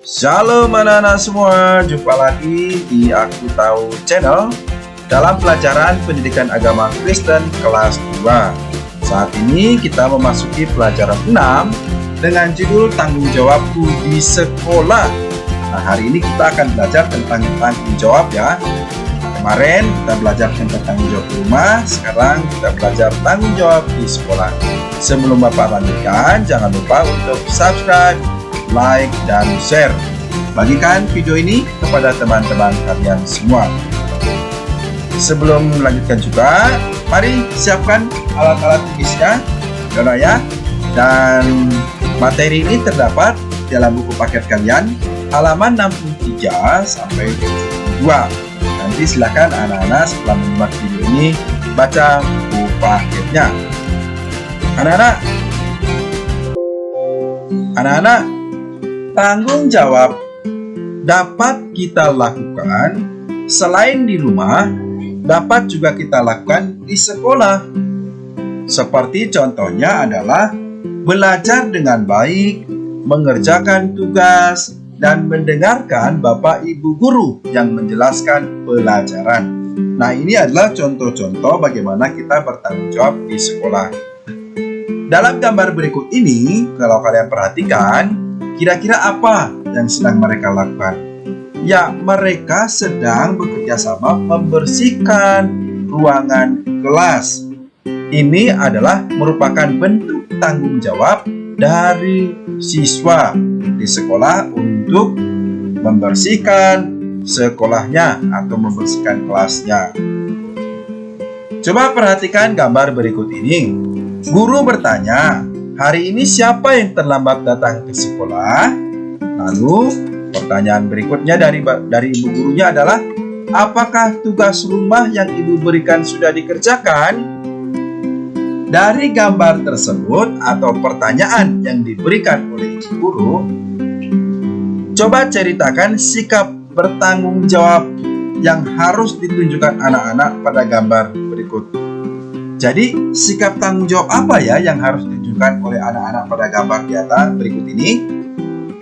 Shalom anak-anak semua, jumpa lagi di Aku Tahu Channel dalam pelajaran pendidikan agama Kristen kelas 2. Saat ini kita memasuki pelajaran 6 dengan judul Tanggung Jawabku di Sekolah. Nah, hari ini kita akan belajar tentang tanggung jawab ya. Kemarin kita belajar tentang tanggung jawab di rumah, sekarang kita belajar tanggung jawab di sekolah. Sebelum Bapak lanjutkan, jangan lupa untuk subscribe, like, dan share. Bagikan video ini kepada teman-teman kalian semua. Sebelum melanjutkan juga, mari siapkan alat-alat tulisnya, ya. Dan materi ini terdapat dalam buku paket kalian, halaman 63 sampai 72. Nanti silakan anak-anak setelah menyimak video ini baca buku paketnya. Anak-anak, tanggung jawab dapat kita lakukan selain di rumah, dapat juga kita lakukan di sekolah. Seperti contohnya adalah belajar dengan baik, mengerjakan tugas, dan mendengarkan Bapak Ibu Guru yang menjelaskan pelajaran. Nah, ini adalah contoh-contoh bagaimana kita bertanggung jawab di sekolah. Dalam gambar berikut ini, kalau kalian perhatikan, kira-kira apa yang sedang mereka lakukan? Ya, mereka sedang bekerja sama membersihkan ruangan kelas. Ini adalah merupakan bentuk tanggung jawab dari siswa di sekolah untuk membersihkan sekolahnya atau membersihkan kelasnya. Coba perhatikan gambar berikut ini. Guru bertanya, hari ini siapa yang terlambat datang ke sekolah? Lalu pertanyaan berikutnya dari ibu gurunya adalah, apakah tugas rumah yang ibu berikan sudah dikerjakan? Dari gambar tersebut atau pertanyaan yang diberikan oleh ibu guru, coba ceritakan sikap bertanggung jawab yang harus ditunjukkan anak-anak pada gambar berikut. Jadi, sikap tanggung jawab apa ya yang harus ditunjukkan oleh anak-anak pada gambar di atas berikut ini?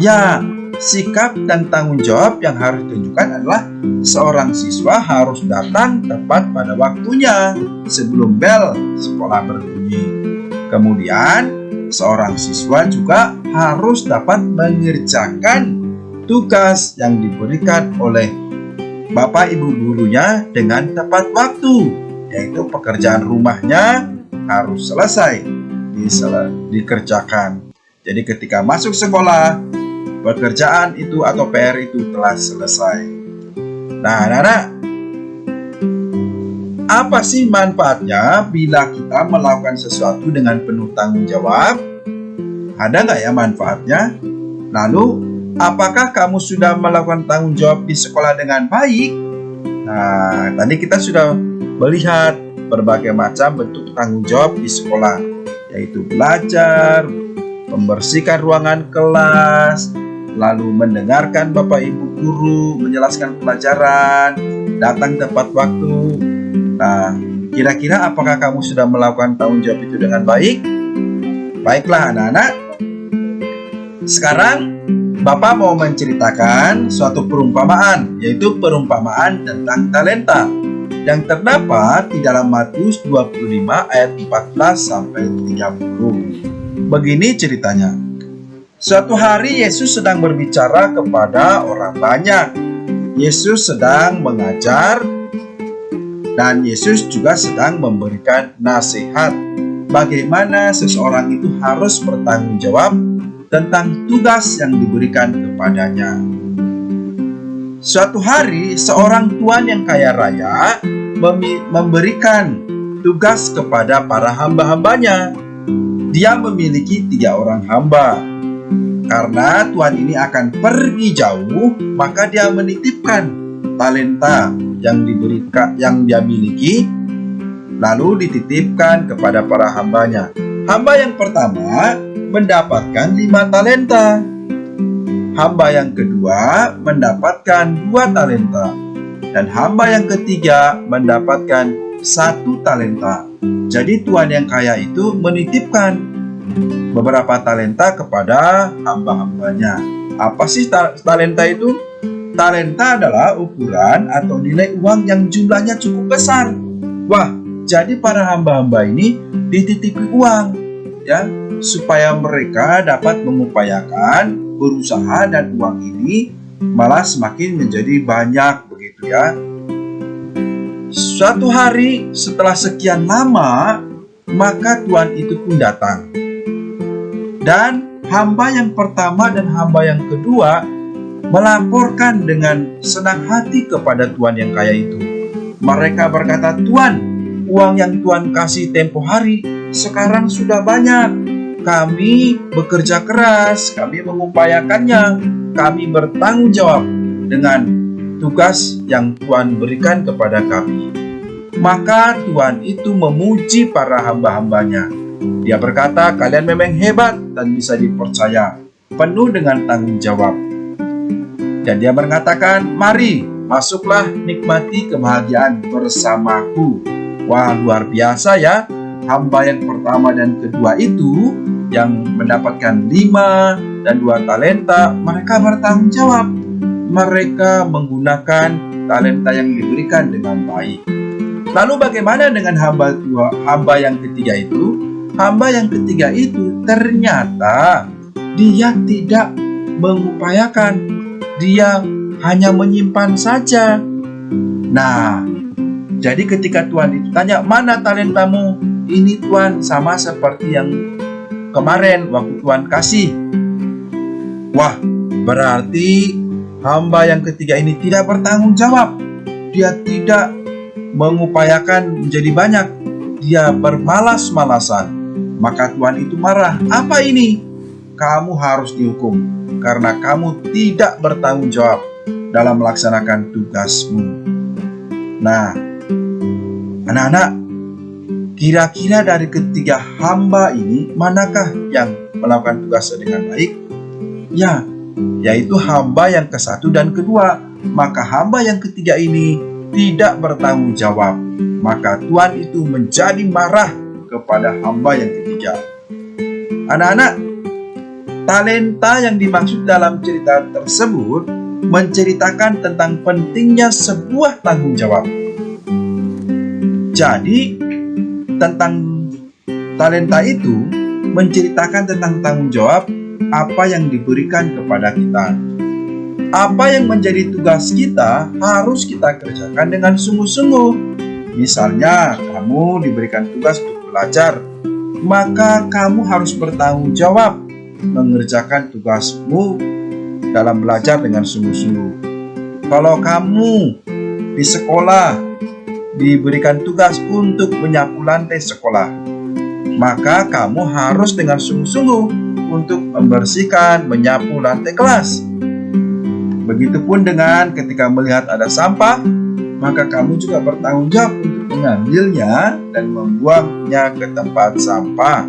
Ya, sikap dan tanggung jawab yang harus ditunjukkan adalah seorang siswa harus datang tepat pada waktunya sebelum bel sekolah berbunyi. Kemudian, seorang siswa juga harus dapat mengerjakan tugas yang diberikan oleh Bapak Ibu gurunya dengan tepat waktu, yaitu pekerjaan rumahnya harus selesai dikerjakan. Jadi ketika masuk sekolah, pekerjaan itu atau PR itu telah selesai. Nah, anak-anak, apa sih manfaatnya bila kita melakukan sesuatu dengan penuh tanggung jawab? Ada nggak ya manfaatnya? Lalu, apakah kamu sudah melakukan tanggung jawab di sekolah dengan baik? Nah, tadi kita sudah melihat berbagai macam bentuk tanggung jawab di sekolah, yaitu belajar, membersihkan ruangan kelas, lalu mendengarkan Bapak Ibu Guru menjelaskan pelajaran, datang tepat waktu. Nah, kira-kira apakah kamu sudah melakukan tanggung jawab itu dengan baik? Baiklah anak-anak, sekarang Bapak mau menceritakan suatu perumpamaan, yaitu perumpamaan tentang talenta yang terdapat di dalam Matius 25 ayat 14 sampai 30. Begini ceritanya. Suatu hari Yesus sedang berbicara kepada orang banyak. Yesus sedang mengajar dan Yesus juga sedang memberikan nasihat bagaimana seseorang itu harus bertanggung jawab tentang tugas yang diberikan kepadanya. Suatu hari, seorang tuan yang kaya raya memberikan tugas kepada para hamba-hambanya. Dia memiliki 3 orang hamba. Karena tuan ini akan pergi jauh, maka dia menitipkan talenta yang dia miliki, lalu dititipkan kepada para hambanya. Hamba yang pertama mendapatkan 5 talenta. Hamba yang kedua mendapatkan 2 talenta. Dan hamba yang ketiga mendapatkan 1 talenta. Jadi tuan yang kaya itu menitipkan beberapa talenta kepada hamba-hambanya. Apa sih talenta itu? Talenta adalah ukuran atau nilai uang yang jumlahnya cukup besar. Wah, jadi para hamba-hamba ini dititipi uang, ya, supaya mereka dapat mengupayakan berusaha dan uang ini malah semakin menjadi banyak begitu ya. Suatu hari setelah sekian lama, maka Tuhan itu pun datang. Dan hamba yang pertama dan hamba yang kedua melaporkan dengan senang hati kepada Tuhan yang kaya itu. Mereka berkata, "Tuan, uang yang Tuhan kasih tempo hari sekarang sudah banyak. Kami bekerja keras, kami mengupayakannya, kami bertanggung jawab dengan tugas yang Tuhan berikan kepada kami." Maka Tuhan itu memuji para hamba-hambanya. Dia berkata, "Kalian memang hebat dan bisa dipercaya, penuh dengan tanggung jawab." Dan dia mengatakan, "Mari, masuklah nikmati kebahagiaan bersamaku." Wah, luar biasa ya. Hamba yang pertama dan kedua itu yang mendapatkan 5 dan 2 talenta, mereka bertanggung jawab. Mereka menggunakan talenta yang diberikan dengan baik. Lalu bagaimana dengan hamba yang ketiga itu? Hamba yang ketiga itu ternyata dia tidak mengupayakan. Dia hanya menyimpan saja. Nah, jadi ketika Tuhan ditanya, "Mana talentamu?" "Ini Tuhan, sama seperti yang kemarin waktu Tuhan kasih." Wah, berarti hamba yang ketiga ini tidak bertanggung jawab. Dia tidak mengupayakan menjadi banyak. Dia bermalas-malasan. Maka Tuhan itu marah. "Apa ini? Kamu harus dihukum karena kamu tidak bertanggung jawab dalam melaksanakan tugasmu." Nah, anak-anak, kira-kira dari ketiga hamba ini, manakah yang melakukan tugasnya dengan baik? Ya, yaitu hamba yang ke-1 dan kedua. Maka hamba yang ketiga ini tidak bertanggung jawab. Maka Tuhan itu menjadi marah kepada hamba yang ketiga. Anak-anak, talenta yang dimaksud dalam cerita tersebut menceritakan tentang pentingnya sebuah tanggung jawab. Jadi, tentang talenta itu menceritakan tentang tanggung jawab apa yang diberikan kepada kita. Apa yang menjadi tugas kita harus kita kerjakan dengan sungguh-sungguh. Misalnya, kamu diberikan tugas untuk belajar, maka kamu harus bertanggung jawab mengerjakan tugasmu dalam belajar dengan sungguh-sungguh. Kalau kamu di sekolah diberikan tugas untuk menyapu lantai sekolah, maka kamu harus dengan sungguh-sungguh untuk membersihkan, menyapu lantai kelas. Begitupun dengan ketika melihat ada sampah, maka kamu juga bertanggung jawab untuk mengambilnya dan membuangnya ke tempat sampah.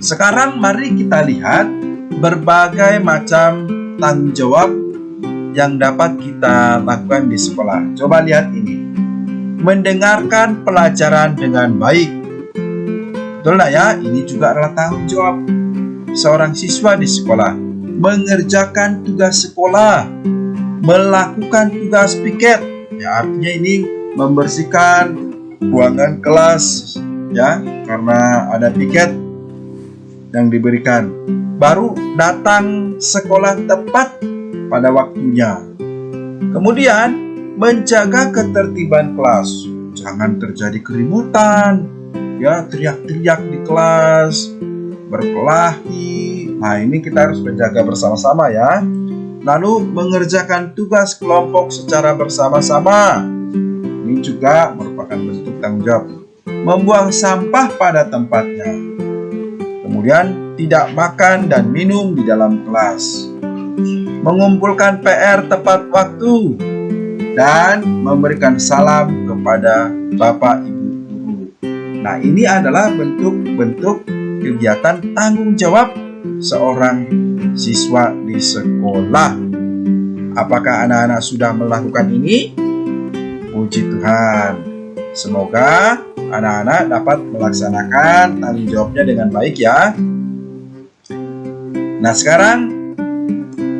Sekarang mari kita lihat berbagai macam tanggung jawab yang dapat kita lakukan di sekolah. Coba lihat ini. Mendengarkan pelajaran dengan baik. Betul tak ya? Ini juga adalah tanggung jawab seorang siswa di sekolah. Mengerjakan tugas sekolah. Melakukan tugas piket. Ya, artinya ini membersihkan ruangan kelas, ya, karena ada piket yang diberikan. Baru datang sekolah tepat pada waktunya. Kemudian menjaga ketertiban kelas. Jangan terjadi keributan, ya, teriak-teriak di kelas, berkelahi. Nah, ini kita harus menjaga bersama-sama ya. Lalu mengerjakan tugas kelompok secara bersama-sama. Ini juga merupakan bentuk tanggung jawab. Membuang sampah pada tempatnya. Kemudian tidak makan dan minum di dalam kelas. Mengumpulkan PR tepat waktu. Dan memberikan salam kepada Bapak Ibu Guru. Nah, ini adalah bentuk-bentuk kegiatan tanggung jawab seorang siswa di sekolah. Apakah anak-anak sudah melakukan ini? Puji Tuhan. Semoga anak-anak dapat melaksanakan tanggung jawabnya dengan baik ya. Nah, sekarang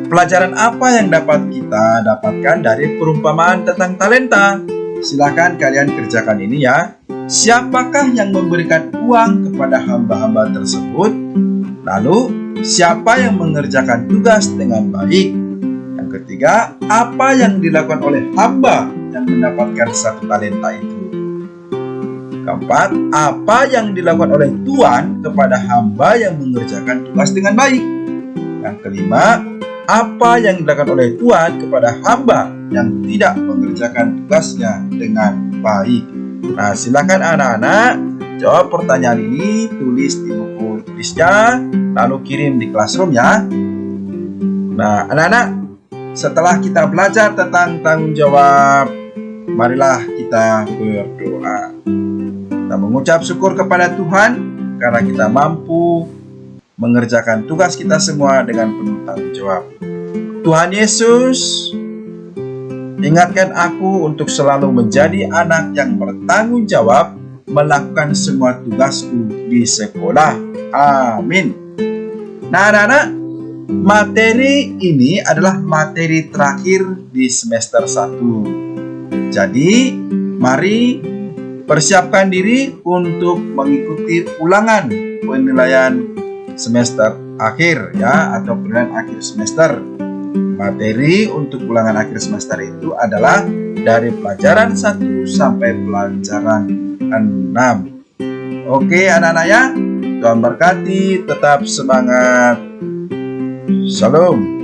pelajaran apa yang dapat kita dapatkan dari perumpamaan tentang talenta? Silakan kalian kerjakan ini ya. Siapakah yang memberikan uang kepada hamba-hamba tersebut? Lalu, siapa yang mengerjakan tugas dengan baik? Yang ketiga, apa yang dilakukan oleh hamba yang mendapatkan satu talenta itu? Keempat, apa yang dilakukan oleh Tuhan kepada hamba yang mengerjakan tugas dengan baik? Yang kelima, apa yang dilakukan oleh Tuhan kepada hamba yang tidak mengerjakan tugasnya dengan baik? Nah, silakan anak-anak jawab pertanyaan ini, tulis di buku tulisnya, lalu kirim di classroom ya. Nah, anak-anak, setelah kita belajar tentang tanggung jawab, marilah kita berdoa. Kita mengucap syukur kepada Tuhan karena kita mampu mengerjakan tugas kita semua dengan penuh tanggung jawab. Tuhan Yesus, ingatkan aku untuk selalu menjadi anak yang bertanggung jawab melakukan semua tugasku di sekolah. Amin. Nah, anak-anak, materi ini adalah materi terakhir di semester 1. Jadi, mari persiapkan diri untuk mengikuti ulangan penilaian semester akhir ya, atau penilaian akhir semester. Materi untuk ulangan akhir semester itu adalah dari pelajaran 1 sampai pelajaran 6. Oke anak-anak ya, Tuhan berkati, tetap semangat. Shalom.